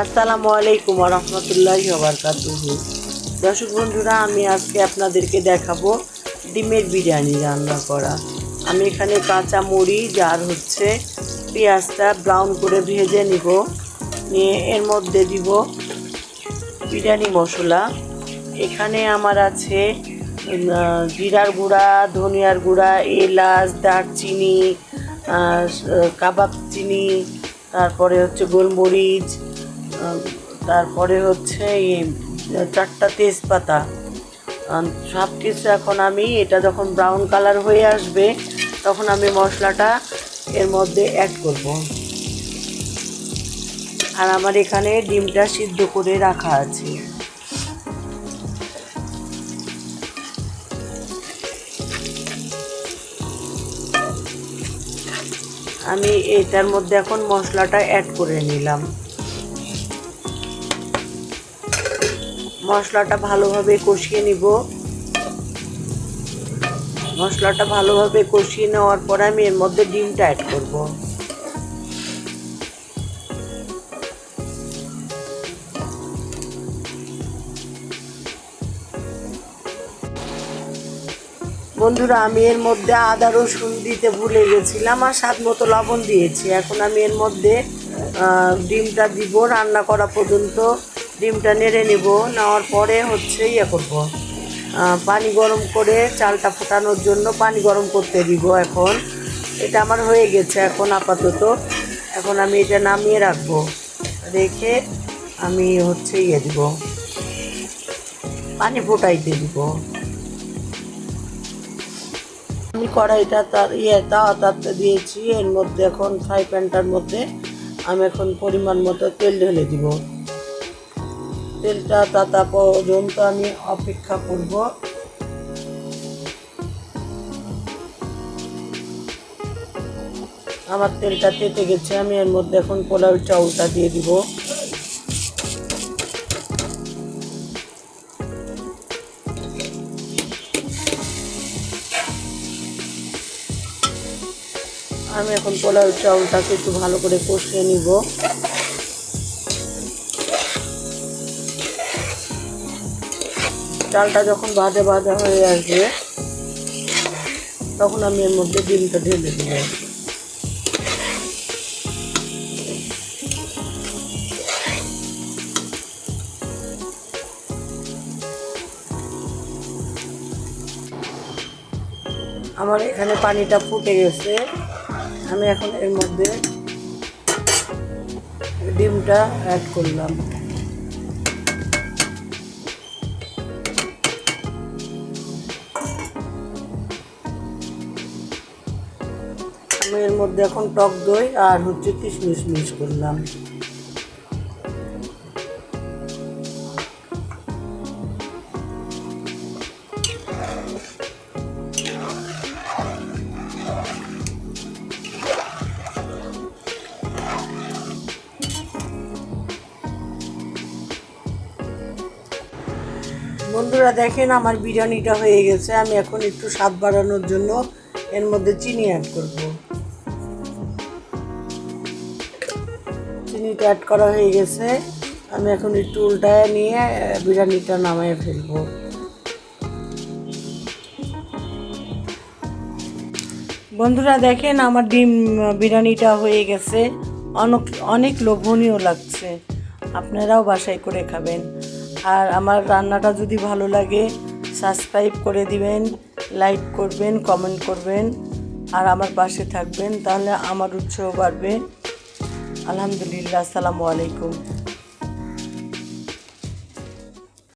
আসসালামু আলাইকুম ওয়া রাহমাতুল্লাহি ওয়া বারাকাতুহু। দর্শক বন্ধুরা, আমি আজকে আপনাদেরকে দেখাবো ডিমের বিরিয়ানি রান্না করা। আমি এখানে কাঁচা মরিচ আর পেঁয়াজটা ব্রাউন করে ভেজে নিব, নিয়ে এর মধ্যে দিব বিরিয়ানি মশলা। এখানে আমার আছে জিরার গুঁড়া, ধনিয়ার গুঁড়া, এলাচ, দারচিনি, কাবাব চিনি, তারপরে গোলমরিচ, তারপরে 4টা তেজপাতা, সব কিছু। এখন আমি এটা যখন ব্রাউন কালার হয়ে আসবে তখন আমি মশলাটা এর মধ্যে অ্যাড করব। আর আমার এখানে ডিমটা সিদ্ধ করে রাখা আছে। আমি এটার মধ্যে এখন মশলাটা অ্যাড করে নিলাম। মশলাটা ভালোভাবে কষিয়ে নিব। মশলাটা ভালোভাবে কষিয়ে নেওয়ার পরে আমি এর মধ্যে ডিমটা অ্যাড করব। বন্ধুরা, আমি এর মধ্যে আদা রসুন দিতে ভুলে গেছিলাম, আর স্বাদ মতো লবণ দিয়েছি। এখন আমি এর মধ্যে ডিমটা দিব। রান্না করা পর্যন্ত ডিমটা নেড়ে নেব। নেওয়ার পরে করব, পানি গরম করে চালটা ফোটানোর জন্য পানি গরম করতে দিব। এখন এটা আমার হয়ে গেছে। এখন আপাতত এখন আমি এটা নামিয়ে রাখবো। রেখে আমি দিব, পানি ফোটাইতে দিব। আমি কড়াইটা তাওয়াতে দিয়েছি। এর মধ্যে এখন ফ্রাই প্যানটার মধ্যে আমি এখন পরিমাণ মতো তেল ঢেলে দিব। তেলটা তাতা পর্যন্ত আমি অপেক্ষা করব। আমার তেলটা তেতে গেছে। আমি এর মধ্যে এখন পোলাও চাউলটা দিয়ে দিব। আমি এখন পোলাও চাউলটাকে একটু ভালো করে কষিয়ে নিব। চালটা যখন ভাজা ভাজা হয়ে আসবে তখন আমি এর মধ্যে ডিমটা ঢেলে দিব। আমার এখানে পানিটা ফুটে গেছে। আমি এখন এর মধ্যে ডিমটা অ্যাড করলাম। আমি এর মধ্যে এখন টক দই আর কিশমিশ মিক্স করলাম। বন্ধুরা দেখেন, আমার বিরিয়ানিটা হয়ে গেছে। আমি এখন একটু স্বাদ বাড়ানোর জন্য এর মধ্যে চিনি অ্যাড করব। চিনিটা অ্যাড করা হয়ে গেছে। আমি এখন একটু উল্টায় নিয়ে বিরিয়ানিটা নামিয়ে ফেলবো। বন্ধুরা দেখেন, আমার ডিম বিরিয়ানিটা হয়ে গেছে। অনেক লোভনীয় লাগছে। আপনারাও বাসায় করে খাবেন। আর আমার রান্নাটা যদি ভালো লাগে সাবস্ক্রাইব করে দিবেন, লাইক করবেন, কমেন্ট করবেন, আর আমার পাশে থাকবেন। তাহলে আমার উৎসাহ বাড়বে। আলহামদুলিল্লাহ। আসসালামু আলাইকুম।